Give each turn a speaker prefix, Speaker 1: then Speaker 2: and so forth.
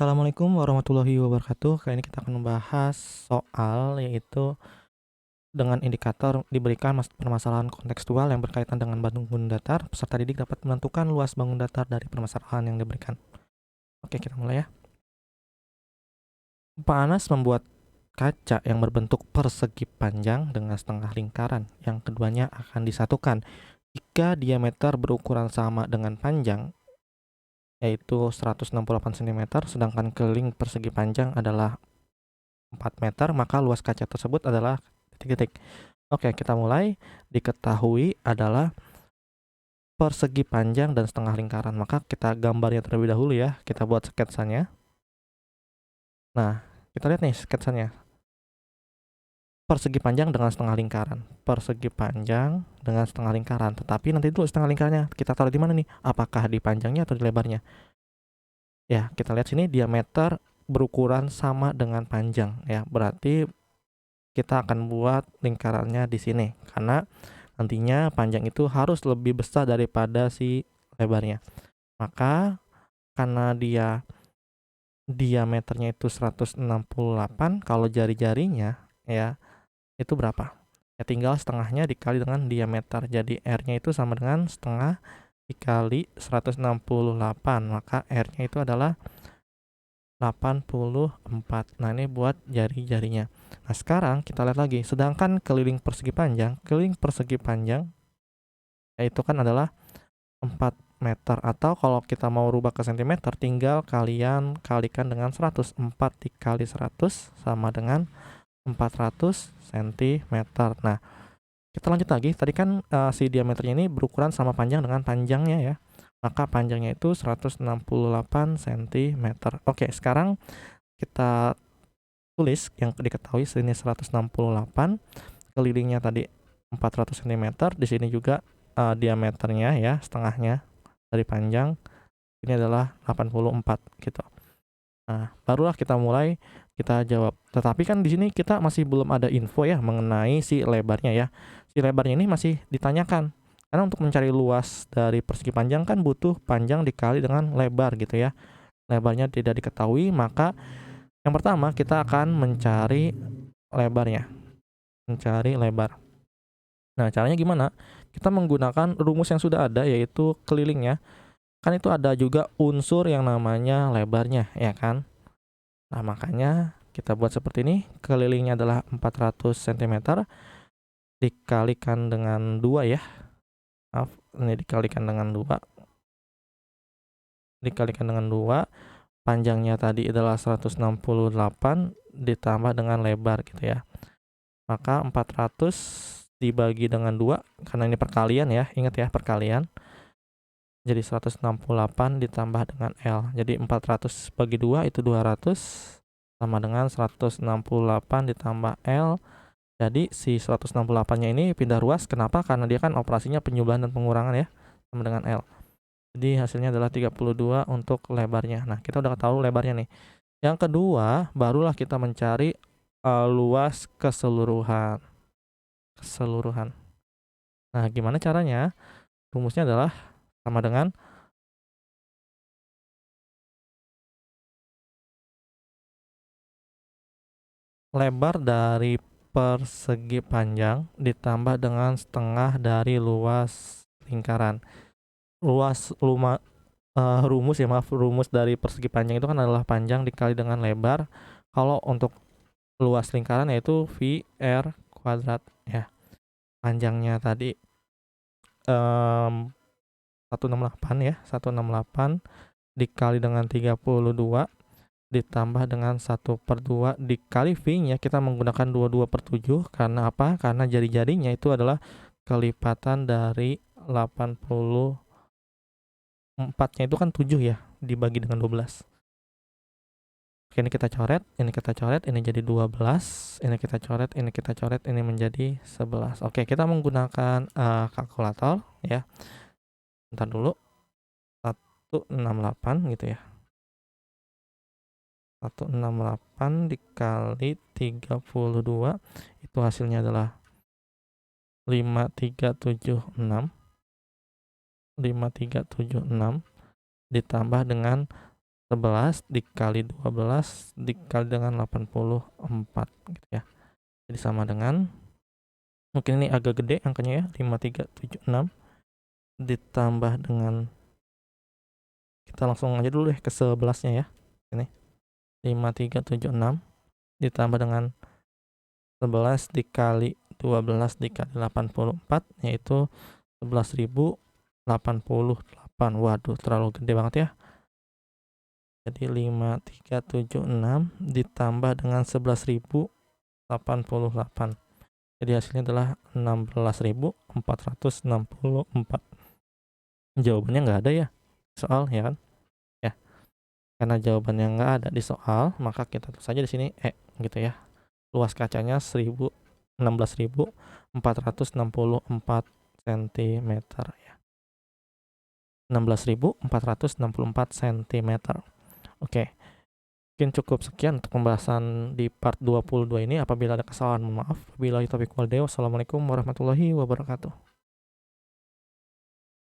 Speaker 1: Assalamualaikum warahmatullahi wabarakatuh. Kali ini kita akan membahas soal yaitu dengan indikator diberikan permasalahan kontekstual yang berkaitan dengan bangun datar, peserta didik dapat menentukan luas bangun datar dari permasalahan yang diberikan. Oke, kita mulai ya. Pak Anas membuat kaca yang berbentuk persegi panjang dengan setengah lingkaran, yang keduanya akan disatukan jika diameter berukuran sama dengan panjang, yaitu 168 cm, sedangkan keliling persegi panjang adalah 4 meter, maka luas kaca tersebut adalah titik-titik. Oke, kita mulai. Diketahui adalah persegi panjang dan setengah lingkaran. Maka kita gambarnya terlebih dahulu ya. Kita buat sketsanya. Nah, kita lihat nih sketsanya. Persegi panjang dengan setengah lingkaran. Persegi panjang dengan setengah lingkaran. Tetapi nanti dulu setengah lingkarannya kita taruh di mana nih? Apakah di panjangnya atau di lebarnya? Ya, kita lihat sini diameter berukuran sama dengan panjang ya. Berarti kita akan buat lingkarannya di sini karena nantinya panjang itu harus lebih besar daripada si lebarnya. Maka karena dia diameternya itu 168, kalau jari-jarinya ya itu berapa? Ya tinggal setengahnya dikali dengan diameter. Jadi R-nya itu sama dengan setengah dikali 168. Maka R-nya itu adalah 84. Nah, ini buat jari-jarinya. Nah, sekarang kita lihat lagi. Sedangkan keliling persegi panjang yaitu kan adalah 4 meter, atau kalau kita mau rubah ke sentimeter tinggal kalian kalikan dengan 100. 4 dikali 100 sama dengan 400 cm. Nah, kita lanjut lagi. Tadi kan si diameternya ini berukuran sama panjang dengan panjangnya ya. Maka panjangnya itu 168 cm. Oke, sekarang kita tulis yang diketahui sini 168, kelilingnya tadi 400 cm, di sini juga diameternya ya, setengahnya dari panjang ini adalah 84 gitu. Nah, barulah kita mulai kita jawab. Tetapi kan di sini kita masih belum ada info ya mengenai si lebarnya ya. Si lebarnya ini masih ditanyakan. Karena untuk mencari luas dari persegi panjang kan butuh panjang dikali dengan lebar gitu ya. Lebarnya tidak diketahui, maka yang pertama kita akan mencari lebarnya. Mencari lebar. Nah, caranya gimana? Kita menggunakan rumus yang sudah ada yaitu kelilingnya. Kan itu ada juga unsur yang namanya lebarnya, ya kan? Nah, makanya kita buat seperti ini. Kelilingnya adalah 400 cm dikalikan dengan 2 ya. Maaf, ini dikalikan dengan 2. Dikalikan dengan 2. Panjangnya tadi adalah 168 ditambah dengan lebar gitu ya. Maka 400 dibagi dengan 2, karena ini perkalian ya, ingat ya perkalian. Jadi 168 ditambah dengan L. Jadi 400 bagi 2 itu 200 sama dengan 168 ditambah L. Jadi si 168-nya ini pindah ruas. Kenapa? Karena dia kan operasinya penyubahan dan pengurangan ya, sama dengan L. Jadi hasilnya adalah 32 untuk lebarnya. Nah, kita udah tahu lebarnya nih. Yang kedua, barulah kita mencari luas keseluruhan. Nah, gimana caranya? Rumusnya adalah sama dengan lebar dari persegi panjang ditambah dengan setengah dari luas lingkaran. Rumus dari persegi panjang itu kan adalah panjang dikali dengan lebar. Kalau untuk luas lingkaran yaitu VR kuadrat ya. Panjangnya tadi 168 ya, 168 dikali dengan 32 ditambah dengan 1/2 dikali V-nya kita menggunakan 22/7. Karena apa? Karena jari-jarinya itu adalah kelipatan dari 84-nya itu kan 7 ya, dibagi dengan 12. Oke, ini kita coret, ini jadi 12, ini kita coret, ini menjadi 11. Oke, kita menggunakan kalkulator ya. Bentar dulu. 168 gitu ya. 168 dikali 32 itu hasilnya adalah 5376. 5376 ditambah dengan 11 dikali 12 dikali dengan 84 gitu ya. Jadi sama dengan, mungkin ini agak gede angkanya ya, 5376 ditambah dengan, kita langsung aja dulu deh ke 11-nya ya. Ini 5376 ditambah dengan 11 dikali 12 dikali 84 yaitu 11.088. Waduh, terlalu gede banget ya. Jadi 5376 ditambah dengan 11.088. Jadi hasilnya adalah 16.464. Jawabannya nggak ada ya soal, ya kan? Ya, karena jawabannya nggak ada di soal, maka kita tulis saja di sini gitu ya. Luas kacanya 16.464 cm ya. 16.464 cm. Oke. Mungkin cukup sekian untuk pembahasan di part 22 ini. Apabila ada kesalahan, mohon maaf. Wabillahi taufiq wal hidayah. Wassalamualaikum warahmatullahi wabarakatuh.